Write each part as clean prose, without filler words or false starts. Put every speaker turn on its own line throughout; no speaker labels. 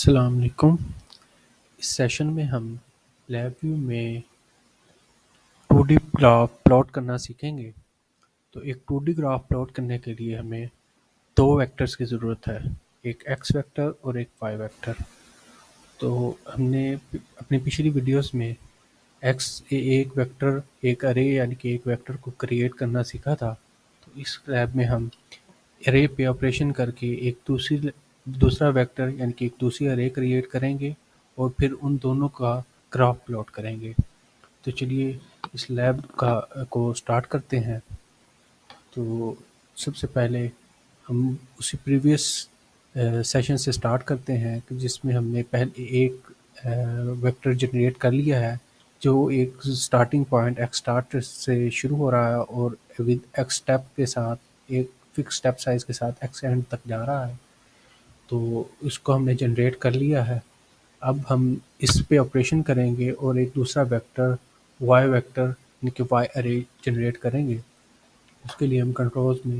अस्सलाम वालेकुम। इस सेशन में हम लैब व्यू में 2D ग्राफ प्लॉट करना सीखेंगे। तो एक 2D ग्राफ प्लॉट करने के लिए हमें दो वेक्टर्स की ज़रूरत है, एक एक्स वेक्टर और एक वाई वेक्टर। तो हमने अपनी पिछली वीडियोस में एक वेक्टर एक अरे यानी कि एक वेक्टर को क्रिएट करना सीखा था। तो इस लैब में हम अरे पे ऑपरेशन करके एक दूसरा वेक्टर यानी कि एक दूसरी अरे क्रिएट करेंगे और फिर उन दोनों का ग्राफ प्लॉट करेंगे। तो चलिए इस लैब को स्टार्ट करते हैं। तो सबसे पहले हम उसी प्रीवियस सेशन से स्टार्ट करते हैं कि जिसमें हमने पहले एक वेक्टर जनरेट कर लिया है जो एक स्टार्टिंग पॉइंट एक्स स्टार्ट से शुरू हो रहा है और विद एक्स स्टेप के साथ एक फिक्स स्टेप साइज के साथ एक्स एंड तक जा रहा है। तो इसको हमने जनरेट कर लिया है। अब हम इस पे ऑपरेशन करेंगे और एक दूसरा वेक्टर वाई वेक्टर यानी कि वाई अरे जनरेट करेंगे। उसके लिए हम कंट्रोल्स में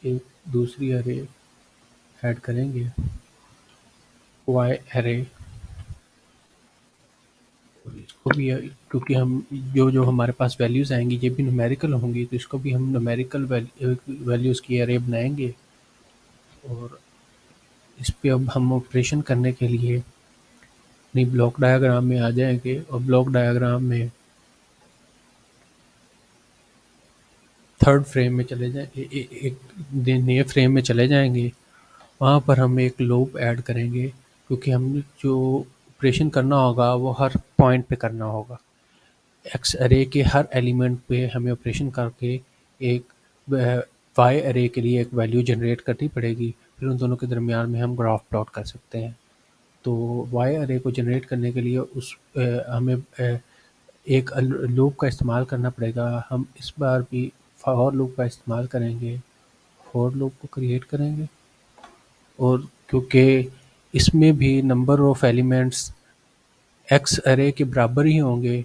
एक दूसरी अरे ऐड करेंगे, वाई अरे। और इसको भी क्योंकि हम जो जो हमारे पास वैल्यूज़ आएंगी ये भी न्यूमेरिकल होंगी, तो इसको भी हम न्यूमेरिकल वैल्यूज़ की अरे बनाएंगे। और इस पे अब हम ऑपरेशन करने के लिए अपनी ब्लॉक डायग्राम में आ जाएंगे और ब्लॉक डायग्राम में थर्ड फ्रेम में चले जाए एक नए फ्रेम में चले जाएंगे। वहाँ पर हम एक लूप ऐड करेंगे क्योंकि हम जो ऑपरेशन करना होगा वो हर पॉइंट पे करना होगा। एक्स अरे के हर एलिमेंट पे हमें ऑपरेशन करके एक वाई अरे के लिए एक वैल्यू जनरेट करनी पड़ेगी, फिर उन दोनों के दरमियान में हम ग्राफ प्लॉट कर सकते हैं। तो वाई अरे को जनरेट करने के लिए हमें एक लूप का इस्तेमाल करना पड़ेगा। हम इस बार भी फॉर लूप का इस्तेमाल करेंगे, फॉर लूप को क्रिएट करेंगे। और क्योंकि इसमें भी नंबर ऑफ एलिमेंट्स एक्स अरे के बराबर ही होंगे,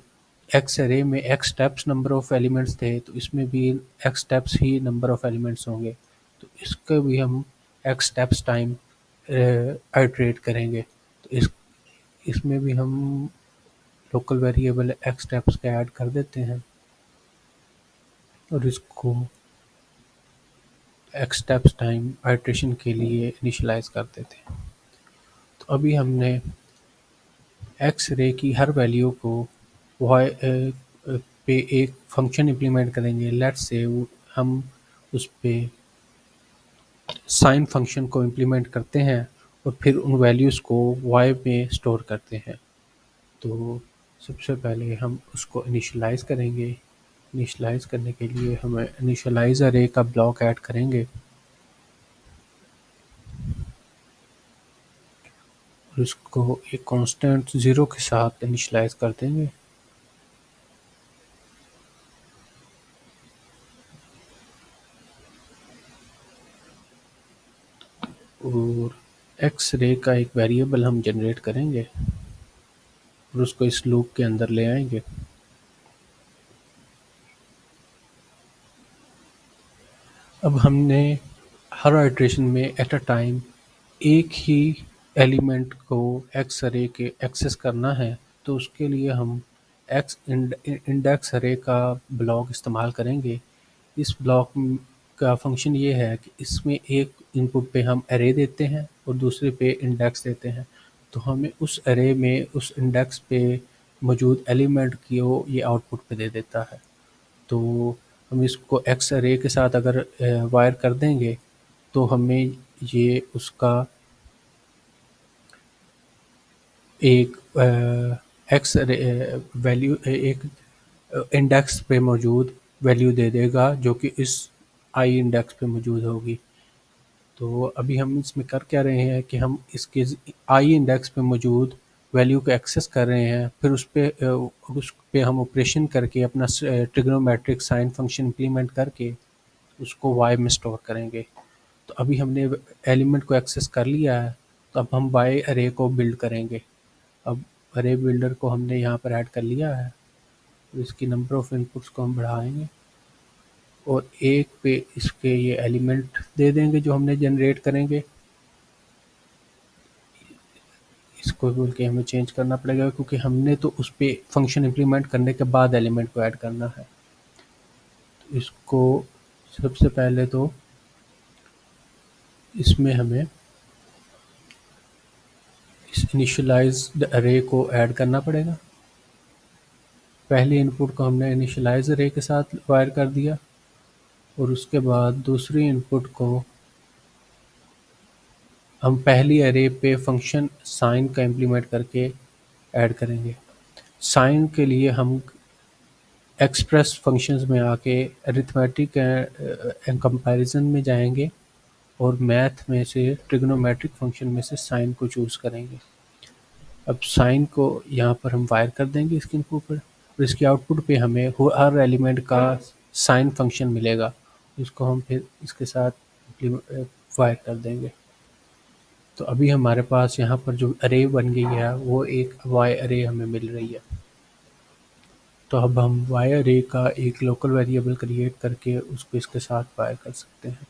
एक्स अरे में x steps number of elements थे तो इसमें भी x steps he number of elements होंगे। तो इसका भी हम एक्स स्टेप्स टाइम आइट्रेट करेंगे। तो इसमें भी हम लोकल वेरिएबल एक्स स्टेप्स का ऐड कर देते हैं और इसको एक्स स्टेप्स टाइम आइट्रेशन के लिए इनिशियलाइज कर देते हैं। तो अभी हमने एक्स रे की हर वैल्यू को वाई पे एक फंक्शन इम्प्लीमेंट करेंगे। लेट्स से हम उस पे साइन फंक्शन को इम्प्लीमेंट करते हैं और फिर उन वैल्यूज़ को वाई में स्टोर करते हैं। तो सबसे पहले हम उसको इनिशियलाइज करेंगे। इनिशियलाइज करने के लिए हम इनिशियलाइज अरे का ब्लॉक ऐड करेंगे और इसको एक कांस्टेंट 0 के साथ इनिशियलाइज कर देंगे। और एक्स रे का एक वेरिएबल हम जनरेट करेंगे और उसको इस लूप के अंदर ले आएंगे। अब हमने हर आइट्रेशन में एट अ टाइम एक ही एलिमेंट को एक्स अरे के एक्सेस करना है, तो उसके लिए हम एक्स इंडेक्स अरे का ब्लॉक इस्तेमाल करेंगे। इस ब्लॉक का फंक्शन ये है कि इसमें एक इनपुट पे हम अरे देते हैं और दूसरे पे इंडेक्स देते हैं। तो हमें उस अरे में उस इंडेक्स पे मौजूद एलिमेंट की वो ये आउटपुट पे दे देता है। तो हम इसको एक्स अरे के साथ अगर वायर कर देंगे तो हमें ये उसका एक एक्स वैल्यू एक इंडेक्स पे मौजूद वैल्यू दे देगा जो कि इस आई इंडेक्स पे मौजूद होगी। तो अभी हम इसमें कर क्या रहे हैं कि हम इसके आई इंडेक्स पे मौजूद वैल्यू को एक्सेस कर रहे हैं, फिर उस पे हम ऑपरेशन करके अपना ट्रिग्नोमेट्रिक साइन फंक्शन इम्प्लीमेंट करके उसको वाई में स्टोर करेंगे। तो अभी हमने एलिमेंट को एक्सेस कर लिया है, तो अब हम वाई अरे को बिल्ड करेंगे। अब अरे बिल्डर को हमने यहाँ पर ऐड कर लिया है, तो इसकी नंबर ऑफ इनपुट्स को हम बढ़ाएंगे और एक पे इसके ये एलिमेंट दे देंगे जो हमने जनरेट करेंगे। को बोल के हमें चेंज करना पड़ेगा, क्योंकि हमने तो उस पर फंक्शन इम्प्लीमेंट करने के बाद एलिमेंट को ऐड करना है। तो इसको सबसे पहले तो इसमें हमें इस इनिशियलाइज्ड अरे को ऐड करना पड़ेगा। पहले इनपुट को हमने इनिशियलाइज अरे के साथ वायर कर दिया, और उसके बाद दूसरी इनपुट को हम पहली अरे पे फंक्शन साइन का इम्प्लीमेंट करके ऐड करेंगे। साइन के लिए हम एक्सप्रेस फंक्शंस में आके अरिथमेटिक कंपैरिजन में जाएंगे और मैथ में से ट्रिग्नोमेट्रिक फंक्शन में से साइन को चूज़ करेंगे। अब साइन को यहाँ पर हम वायर कर देंगे इसके इनपुट पर, और इसके आउटपुट पे हमें हर एलिमेंट का साइन फंक्शन मिलेगा, जिसको हम फिर इसके साथ वायर कर देंगे। तो अभी हमारे पास यहाँ पर जो अरे बन गई है वो एक वाई अरे हमें मिल रही है। तो अब हम वाई अरे का एक लोकल वेरिएबल क्रिएट करके उसको इसके साथ वायर कर सकते हैं।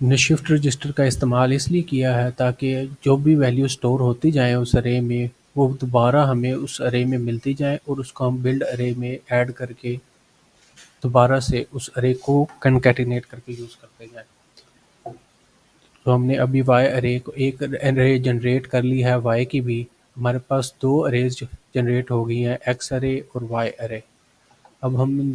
हमने शिफ्ट रजिस्टर का इस्तेमाल इसलिए किया है ताकि जो भी वैल्यू स्टोर होती जाए उस अरे में, वो दोबारा हमें उस अरे में मिलती जाए, और उसको हम बिल्ड अरे में ऐड करके दोबारा से उस अरे को कनकैटिनेट करके यूज़ करते जाएं। तो हमने अभी वाई अरे को एक अरे जनरेट कर ली है, वाई की भी। हमारे पास दो अरेज जनरेट हो गई हैं, एक्स अरे और वाई अरे। अब हम इन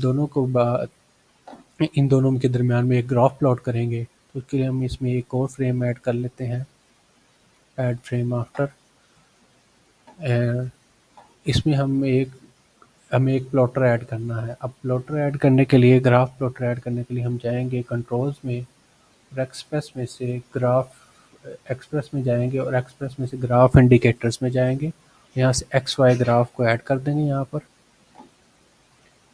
दोनों के दरमियान में एक ग्राफ प्लॉट करेंगे। तो उसके लिए हम इसमें एक और फ्रेम ऐड कर लेते हैं, ऐड फ्रेम आफ्टर। इसमें हमें एक प्लॉटर ऐड करना है। अब प्लॉटर ऐड करने के लिए, ग्राफ प्लॉटर ऐड करने के लिए हम जाएंगे कंट्रोल्स में, और एक्सप्रेस में जाएंगे, और एक्सप्रेस में से ग्राफ इंडिकेटर्स में जाएंगे। यहाँ से एक्स वाई ग्राफ को ऐड कर देंगे यहाँ पर।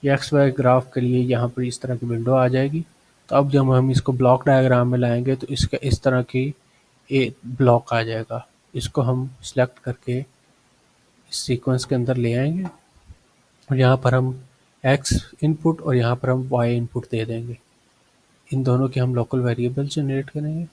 ये एक्स वाई ग्राफ के लिए यहाँ पर इस तरह की विंडो आ जाएगी। तो अब जब हम इसको ब्लॉक डायग्राम में लाएंगे तो इसका इस तरह की एक ब्लॉक आ जाएगा। इसको हम सिलेक्ट करके इस सीक्वेंस के अंदर ले आएंगे, और यहाँ पर हम एक्स इनपुट और यहाँ पर हम वाई इनपुट दे देंगे। इन दोनों के हम लोकल वेरिएबल जनरेट करेंगे।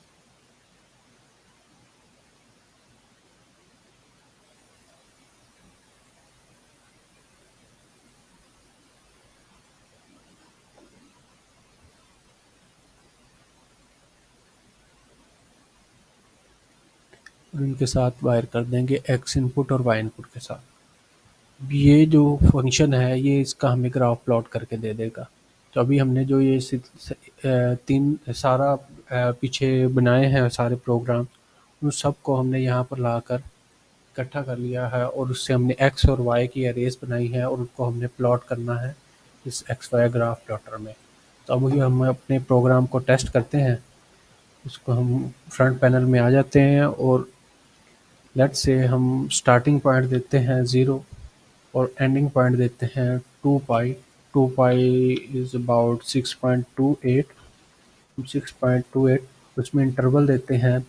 और इनके साथ वायर कर देंगे एक्स इनपुट और वाई इनपुट के साथ। ये जो फंक्शन है ये इसका हमें ग्राफ प्लॉट करके दे देगा। तो अभी हमने जो ये तीन सारा पीछे बनाए हैं सारे प्रोग्राम, उन सब को हमने यहाँ पर लाकर इकट्ठा कर लिया है, और उससे हमने एक्स और वाई की अरेज बनाई है, और उनको हमने प्लॉट करना है इस एक्स वाई ग्राफ प्लॉटर में। तो अब ये हम अपने प्रोग्राम को टेस्ट करते हैं। इसको हम फ्रंट पैनल में आ जाते हैं, और लेट्स से हम स्टार्टिंग पॉइंट देते हैं 0 और एंडिंग पॉइंट देते हैं 2 पाई। 2 पाई इज़ अबाउट 6.28, 6.28। उसमें इंटरवल देते हैं,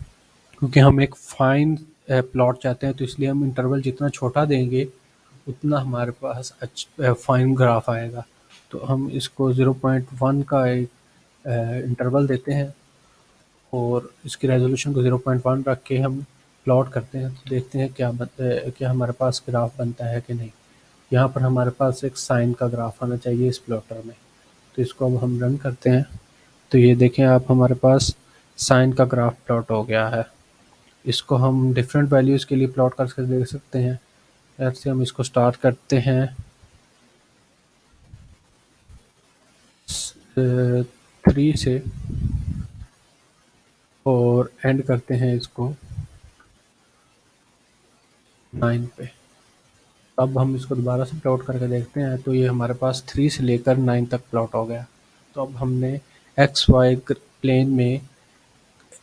क्योंकि हम एक फाइन प्लॉट चाहते हैं, तो इसलिए हम इंटरवल जितना छोटा देंगे उतना हमारे पास फाइन ग्राफ आएगा। तो हम इसको 0.1 का एक इंटरवल देते हैं, और इसकी रेजोल्यूशन को 0.1 रख के हम प्लॉट करते हैं। तो देखते हैं क्या हमारे पास ग्राफ बनता है कि नहीं। यहाँ पर हमारे पास एक साइन का ग्राफ आना चाहिए इस प्लॉटर में। तो इसको अब हम रन करते हैं, तो ये देखें आप, हमारे पास साइन का ग्राफ प्लॉट हो गया है। इसको हम डिफरेंट वैल्यूज़ के लिए प्लॉट करके देख सकते हैं। ऐसे हम इसको स्टार्ट करते हैं 3 से, और एंड करते हैं इसको 9 पे। अब हम इसको दोबारा से प्लॉट करके देखते हैं, तो ये हमारे पास 3 से लेकर 9 तक प्लॉट हो गया। तो अब हमने एक्स वाई प्लेन में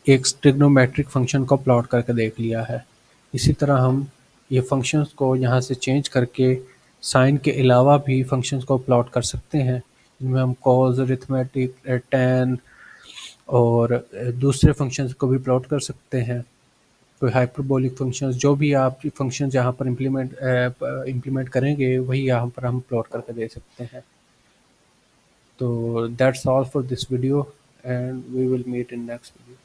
एक ट्रिग्नोमेट्रिक फंक्शन को प्लॉट करके देख लिया है। इसी तरह हम ये फंक्शंस को यहाँ से चेंज करके साइन के अलावा भी फंक्शंस को प्लॉट कर सकते हैं, जिनमें हम कॉस, अरिथमेटिक, टैन और दूसरे फंक्शंस को भी प्लॉट कर सकते हैं। कोई हाइपरबोलिक फंक्शंस, जो भी आप फंक्शंस यहाँ पर इम्प्लीमेंट करेंगे वही यहाँ पर हम प्लॉट करके दे सकते हैं। तो that's all for this video. and we will meet in next video.